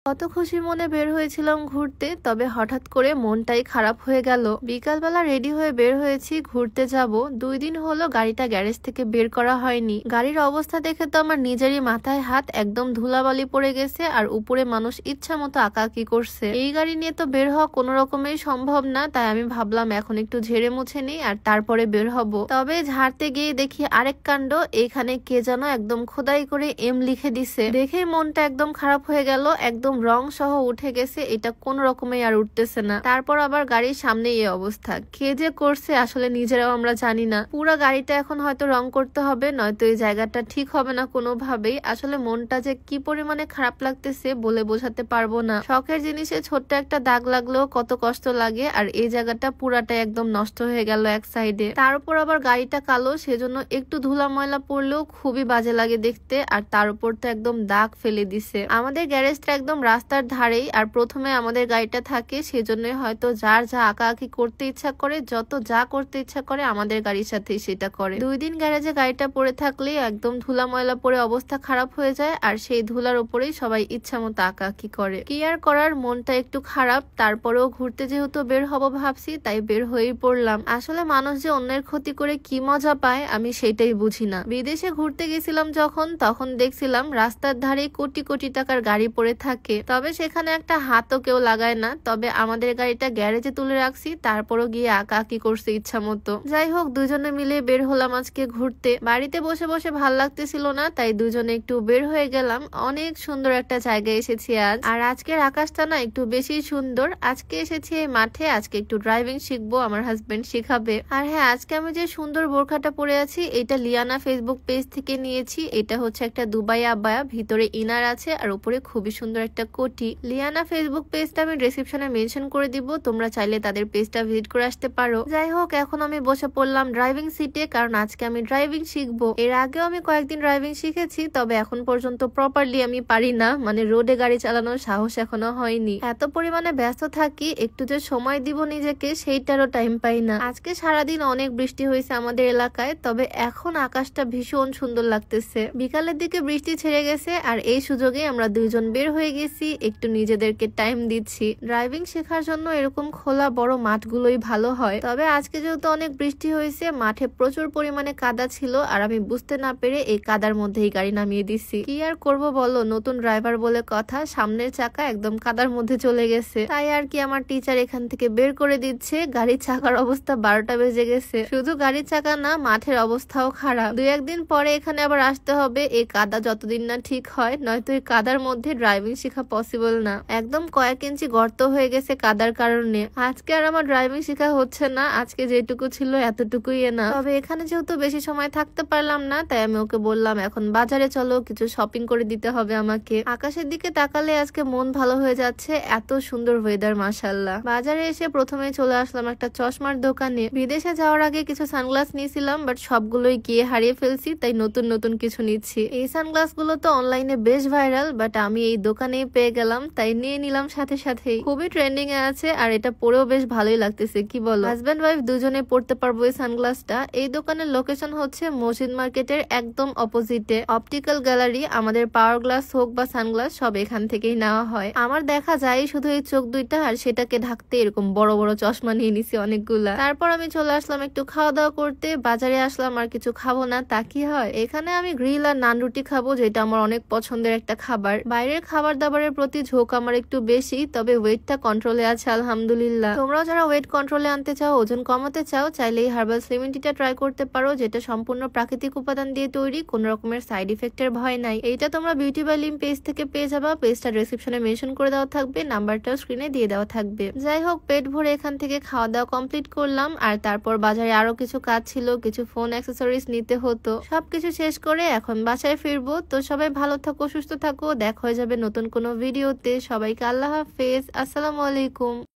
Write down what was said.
কত খুশি মনে বের হয়েছিলাম ঘুরতে, তবে হঠাৎ করে মনটাই খারাপ হয়ে গেল। বিকালবেলা রেডি হয়ে বের হয়েছি ঘুরতে যাব, 2 দিন হলো গাড়িটা গ্যারেজ থেকে বের করা হয়নি। গাড়ির অবস্থা দেখে তো আমার নিজেরই মাথায় হাত, একদম ধুলাবালি পড়ে গেছে আর উপরে মানুষ ইচ্ছা মতো আঁকাআঁকি করছে। এই গাড়ি নিয়ে তো বের হওয়া কোনো রকমেই সম্ভব না, তাই আমি ভাবলাম এখন একটু ঝেড়ে মুছে নিই আর তারপরে বের হব। তবে ঝাড়তে গিয়ে দেখি আরেক কাণ্ড, এখানে কে যেন একদম খোদাই করে এম লিখে দিছে। দেখেই মনটা একদম খারাপ হয়ে গেল, একদম রং সহ উঠে গেছে, এটা কোন রকমে আর উঠতেছে না। তারপর আবার গাড়ির সামনে এই অবস্থা, কে যে করছে আসলে নিজেরাও আমরা জানি না। পুরো গাড়িটা এখন হয়তো রং করতে হবে, নয়তো এই জায়গাটা ঠিক হবে না কোনোভাবেই। আসলে মনটা যে কি পরিমাণে খারাপ লাগতেছে বলে বোঝাতে পারবো না। শখের জিনিসে ছোট্ট একটা দাগ লাগলেও কত কষ্ট লাগে, আর এই জায়গাটা পুরাটাই একদম নষ্ট হয়ে গেল এক সাইডে। তার উপর আবার গাড়িটা কালো, সেজন্য একটু ধুলা ময়লা পড়লেও খুবই বাজে লাগে দেখতে, আর তার উপর তো একদম দাগ ফেলে দিছে। আমাদের গ্যারেজটা একদম রাস্তার ধারেই, আর প্রথমে আমাদের গাড়িটা থাকে, সেজন্য হয়তো যার যা আঁকাআঁকি করতে ইচ্ছা করে, যত যা করতে ইচ্ছা করে আমাদের গাড়ির সাথেই সেটা করে। 2 দিন গ্যারেজে গাড়িটা পড়ে থাকলে একদম ধুলা ময়লা পড়ে অবস্থা খারাপ হয়ে যায়, আর সেই ধুলার উপরেই সবাই ইচ্ছা মতো আঁকাআঁকি করে। কি আর করার, মনটা একটু খারাপ, তারপরেও ঘুরতে যেহেতু বের হব ভাবছি, তাই বের হয়েই পড়লাম। আসলে মানুষ যে অন্যের ক্ষতি করে কি মজা পায় আমি সেটাই বুঝি না। বিদেশে ঘুরতে গেছিলাম যখন, তখন দেখছিলাম রাস্তার ধারে কোটি কোটি টাকার গাড়ি পড়ে থাকে, তবে সেখানে একটা হাতও কেউ লাগায় না। তবে আমাদের গাড়িটা গ্যারেজে তুলে রাখছি, তারপরও গিয়ে আঁকাআঁকি করছে ইচ্ছা মতো। যাই হোক, দুজনে মিলে বের হলাম আজকে ঘুরতে। বাড়িতে বসে বসে ভাল লাগতেছিল না, তাই দুজনে একটু বের হয়ে গেলাম। অনেক সুন্দর একটা জায়গায় এসেছি আজ, আর আজকের আকাশটা না একটু বেশি সুন্দর। আজকে এসেছি এই মাঠে, আজকে একটু ড্রাইভিং শিখবো, আমার হাজবেন্ড শিখাবে। আর হ্যাঁ, আজকে আমি যে সুন্দর বোরখাটা পরে আছি, এটা লিয়ানা ফেসবুক পেজ থেকে নিয়েছি। এটা হচ্ছে একটা দুবাই আবায়া, ভিতরে ইনার আছে আর উপরে খুবই সুন্দর একটা কোটি। লিয়ানা ফেসবুক পেজটা আমি ডেসক্রিপশনে মেনশন করে দিব, তোমরা চাইলে তাদের পেজটা ভিজিট করে আসতে পারো। যাই হোক, এখন আমি বসে পড়লাম ড্রাইভিং সিটে, কারণ আজকে আমি ড্রাইভিং শিখবো। এর আগেও আমি কয়েকদিন ড্রাইভিং শিখেছি, তবে এখন পর্যন্ত প্রপারলি আমি পারি না, মানে রোডে গাড়ি চালানোর সাহস এখনো হয়নি। এত পরিমাণে ব্যস্ত থাকি, একটু যে সময় দিব নিজেকে সেইটারও টাইম পাই না। আজকে সারাদিন অনেক বৃষ্টি হয়েছে আমাদের এলাকায়, তবে এখন আকাশটা ভীষণ সুন্দর লাগতেছে। বিকালের দিকে বৃষ্টি ছেড়ে গেছে, আর এই সুযোগে আমরা দুইজন বের হয়ে গেছি, একটু নিজেদেরকে টাইম দিচ্ছি। ড্রাইভিং শেখার জন্য এরকম খোলা বড় মাঠগুলোই ভালো হয়, তবে আজকে যেহেতু অনেক বৃষ্টি হয়েছে, মাঠে প্রচুর পরিমাণে কাদা ছিল, আর আমি বুঝতে না পেরে এই কাদার মধ্যেই গাড়ি নামিয়ে দিচ্ছি। কি আর করব বলো, নতুন ড্রাইভার বলে কথা, সামনের চাকা একদম কাদার মধ্যে চলে গেছে, তাই আর কি আমার টিচার এখান থেকে বের করে দিচ্ছে। গাড়ির চাকার অবস্থা 12টা বেজে গেছে। শুধু গাড়ির চাকা না, মাঠের অবস্থাও খারাপ। 2-1 দিন পরে এখানে আবার আসতে হবে, এই কাদা যতদিন না ঠিক হয়, নয়তো এই কাদার মধ্যে ড্রাইভিং শেখা পসিবল না। একদম কয়েক ইঞ্চি গর্ত হয়ে গেছে কাদার কারণে। আজকে আর আমার ড্রাইভিং শেখা হচ্ছে না, আজকে যেটুকু ছিল এতটুকুই না। তবে এখানে যেহেতু বেশি সময় থাকতে পারলাম না, তাই আমি ওকে বললাম এখন বাজারে চলো, কিছু শপিং করে দিতে হবে আমাকে। আকাশের দিকে তাকালে আজকে মন ভালো হয়ে যাচ্ছে, এত সুন্দর ওয়েদার মাশাআল্লাহ। বাজারে এসে প্রথমে চলে আসলাম একটা চশমার দোকানে। বিদেশে যাওয়ার আগে কিছু সানগ্লাস নিয়েছিলাম, বাট সবগুলোই গিয়ে হারিয়ে ফেলছি, তাই নতুন নতুন কিছু নিচ্ছি। এই সানগ্লাস গুলো তো অনলাইনে বেশ ভাইরাল, বাট আমি এই দোকানেই পেয়ে গেলাম, তাই নিয়ে নিলাম সাথে সাথেই। খুবই ট্রেন্ডিং এ আছে, আর এটা পরেও বেশ ভালোই লাগতেছে, কি বলো? হাজব্যান্ড ওয়াইফ দুজনে পড়তে পারবো এই সানগ্লাসটা। এই দোকানের লোকেশন হচ্ছে মসজিদ মার্কেটের একদম অপোজিটে। অপটিক্যাল গ্যালারি, আমাদের পাওয়ার গ্লাস হোক বা সানগ্লাস সব এখান থেকেই নেওয়া হয়। আমার দেখা যায় শুধু এই চোখ দুইটা, আর সেটাকে ঢাকতে এরকম বড় বড় চশমা নিয়ে নিছি অনেকগুলা। তারপর আমি চলে আসলাম একটু খাওয়া দাওয়া করতে। বাজারে আসলাম, আর কিছু খাবো না তা কি হয়? এখানে আমি গ্রিল আর নান রুটি খাবো, যেটা আমার অনেক পছন্দের একটা খাবার। বাইরের খাবার দাবারের প্রতি ঝোঁক আমার একটু বেশি, তবে ওয়েটটা কন্ট্রোলে আছে আলহামদুলিল্লাহ। তোমরাও যারা ওয়েট কন্ট্রোলে আনতে চাও, ওজন কমাতে চাও, চাইলে এই হার্বাল স্লিমিং টিটা ট্রাই করতে পারো, যেটা সম্পূর্ণ প্রাকৃতিক উপাদান দিয়ে তৈরি, কোন রকমের সাইড ইফেক্টের ভয় নাই। এইটা তোমরা বিউটি বাই লিম পেজ থেকে পেয়ে যাবা, পেজটা ডেসক্রিপশনে মেনশন করে দেওয়া থাকবে, নাম্বারটাও স্ক্রিনে দিয়ে দেওয়া থাকবে। যাই হোক, পেট ভরে এখান থেকে খাওয়া দাওয়া কমপ্লিট করলাম, আর তারপর বাজারে আরো কিছু কাজ ছিল, কিছু ফোন অ্যাক্সেসরিজ নিতে হতো। সবকিছু শেষ করে এখন বাসায় ফিরবো। তো সবাই ভালো থাকো, সুস্থ থাকো, দেখা হয়ে যাবে নতুন কোনো ভিডিওতে। সবাইকে আল্লাহ হাফেজ, আসসালামু আলাইকুম।